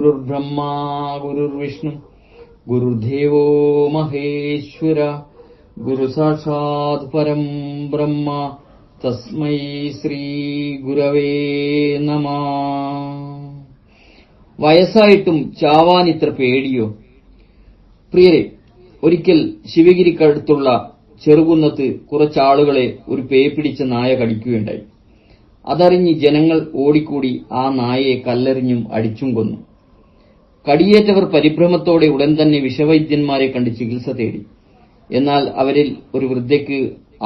ഗുരുർബ്രഹ്മാ ഗുരുർവിഷ്ണു ഗുരുദേവോ മഹേശ്വര ഗുരു സാക്ഷാത് പരം ബ്രഹ്മ തസ്മൈ ശ്രീ ഗുരവേ നമഃ. വയസ്സായിട്ടും ചാവാൻ ഇത്ര പേടിയോ? പ്രിയരെ, ഒരിക്കൽ ശിവഗിരിക്കടുത്തുള്ള ചെറുകുന്നത്ത് കുറച്ചാളുകളെ ഒരു പേപിടിച്ച നായ കടിക്കുകയുണ്ടായി. അതറിഞ്ഞ് ജനങ്ങൾ ഓടിക്കൂടി ആ നായയെ കല്ലെറിഞ്ഞും അടിച്ചും കൊന്നു. കടിയേറ്റവർ പരിഭ്രമത്തോടെ ഉടൻ തന്നെ വിഷവൈദ്യന്മാരെ കണ്ട് ചികിത്സ തേടി. എന്നാൽ അവരിൽ ഒരു വൃദ്ധയ്ക്ക്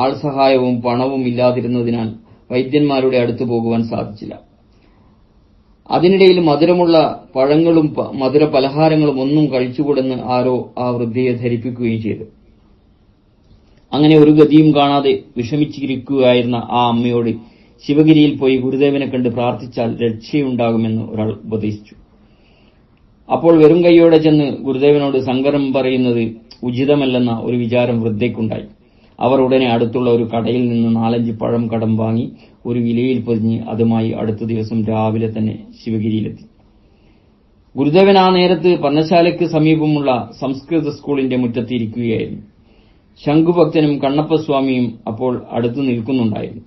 ആൾസഹായവും പണവും ഇല്ലാതിരുന്നതിനാൽ വൈദ്യന്മാരുടെ അടുത്തു പോകുവാൻ സാധിച്ചില്ല. അതിനിടയിൽ മധുരമുള്ള പഴങ്ങളും മധുര പലഹാരങ്ങളും ഒന്നും കഴിച്ചുകൂടെന്ന് ആരോ ആ വൃദ്ധയെ ധരിപ്പിക്കുകയും ചെയ്തു. അങ്ങനെ ഒരു ഗതിയും കാണാതെ വിഷമിച്ചിരിക്കുകയായിരുന്ന ആ അമ്മയോട് ശിവഗിരിയിൽ പോയി ഗുരുദേവനെ കണ്ട് പ്രാർത്ഥിച്ചാൽ രക്ഷയുണ്ടാകുമെന്ന് ഒരാൾ ഉപദേശിച്ചു. അപ്പോൾ വെറും കൈയോടെ ചെന്ന് ഗുരുദേവനോട് സങ്കടം പറയുന്നത് ഉചിതമല്ലെന്ന ഒരു വിചാരം വൃദ്ധയ്ക്കുണ്ടായി. അവർ ഉടനെ അടുത്തുള്ള ഒരു കടയിൽ നിന്ന് 4-5 പഴം കടം വാങ്ങി ഒരു ഇലയിൽ പൊതിഞ്ഞ് അതുമായി അടുത്ത ദിവസം രാവിലെ തന്നെ ശിവഗിരിയിലെത്തി. ഗുരുദേവൻ ആ നേരത്ത് പർണശാലയ്ക്ക് സമീപമുള്ള സംസ്കൃത സ്കൂളിന്റെ മുറ്റത്തിരിക്കുകയായിരുന്നു. ശംഖുഭക്തനും കണ്ണപ്പസ്വാമിയും അപ്പോൾ അടുത്തു നിൽക്കുന്നുണ്ടായിരുന്നു.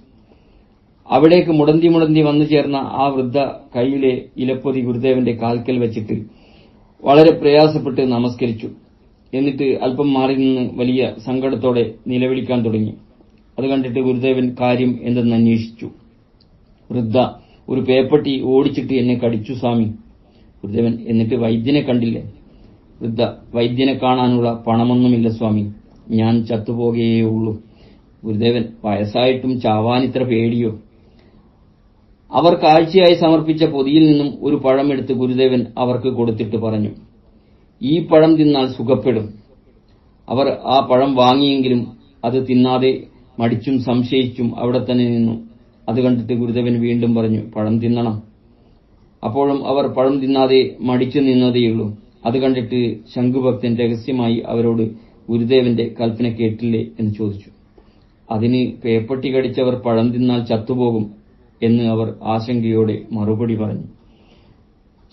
അവിടേക്ക് മുടന്തി വന്നു ചേർന്ന ആ വൃദ്ധ കൈയിലെ ഇലപ്പൊതി ഗുരുദേവന്റെ കാൽക്കൽ വെച്ചിട്ട് വളരെ പ്രയാസപ്പെട്ട് നമസ്കരിച്ചു. എന്നിട്ട് അല്പം മാറി നിന്ന് വലിയ സങ്കടത്തോടെ നിലവിളിക്കാൻ തുടങ്ങി. അത് കണ്ടിട്ട് ഗുരുദേവൻ കാര്യം എന്തെന്ന് അന്വേഷിച്ചു. വൃദ്ധ, ഒരു പേപ്പട്ടി ഓടിച്ചിട്ട് എന്നെ കടിച്ചു സ്വാമി. ഗുരുദേവൻ, എന്നിട്ട് വൈദ്യനെ കണ്ടില്ലേ? വൃദ്ധ, വൈദ്യനെ കാണാനുള്ള പണമൊന്നുമില്ല സ്വാമി, ഞാൻ ചത്തുപോകുകയുള്ളൂ. ഗുരുദേവൻ, വയസ്സായിട്ടും ചാവാനിത്ര പേടിയോ? അവർ കാഴ്ചയായി സമർപ്പിച്ച പൊതിയിൽ നിന്നും ഒരു പഴം എടുത്ത് ഗുരുദേവൻ അവർക്ക് കൊടുത്തിട്ട് പറഞ്ഞു, ഈ പഴം തിന്നാൽ സുഖപ്പെടും. അവർ ആ പഴം വാങ്ങിയെങ്കിലും അത് തിന്നാതെ മടിച്ചും സംശയിച്ചും അവിടെ തന്നെ നിന്നു. അത് കണ്ടിട്ട് ഗുരുദേവൻ വീണ്ടും പറഞ്ഞു, പഴം തിന്നണം. അപ്പോഴും അവർ പഴം തിന്നാതെ മടിച്ചു നിന്നതേയുള്ളൂ. അത് കണ്ടിട്ട് ശംഖുഭക്തൻ രഹസ്യമായി അവരോട് ഗുരുദേവന്റെ കൽപ്പന കേട്ടില്ലേ എന്ന് ചോദിച്ചു. അതിന് പേപ്പട്ടി കടിച്ചവർ പഴം തിന്നാൽ ചത്തുപോകും എന്ന് അവർ ആശങ്കയോടെ മറുപടി പറഞ്ഞു.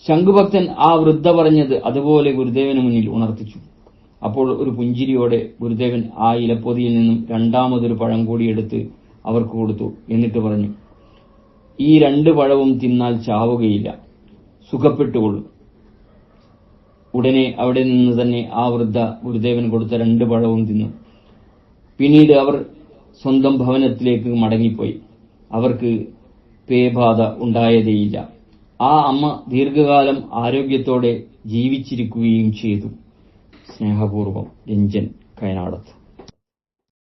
ശംഖുഭക്തൻ ആ വൃദ്ധ പറഞ്ഞത് അതുപോലെ ഗുരുദേവന് മുന്നിൽ ഉണർത്തിച്ചു. അപ്പോൾ ഒരു പുഞ്ചിരിയോടെ ഗുരുദേവൻ ആ ഇലപ്പൊതിയിൽ നിന്നും രണ്ടാമതൊരു പഴം കൂടി എടുത്ത് അവർക്ക് കൊടുത്തു. എന്നിട്ട് പറഞ്ഞു, ഈ 2 പഴവും തിന്നാൽ ചാവുകയില്ല, സുഖപ്പെട്ടുകൊള്ളും. ഉടനെ അവിടെ നിന്ന് തന്നെ ആ വൃദ്ധ ഗുരുദേവൻ കൊടുത്ത 2 പഴവും തിന്നു. പിന്നീട് അവർ സ്വന്തം ഭവനത്തിലേക്ക് മടങ്ങിപ്പോയി. അവർക്ക് പേബാധ ഉണ്ടായതേയില്ല. ആ അമ്മ ദീർഘകാലം ആരോഗ്യത്തോടെ ജീവിച്ചിരിക്കുകയും ചെയ്തു. സ്നേഹപൂർവം, രഞ്ജൻ, കയനാടത്ത്.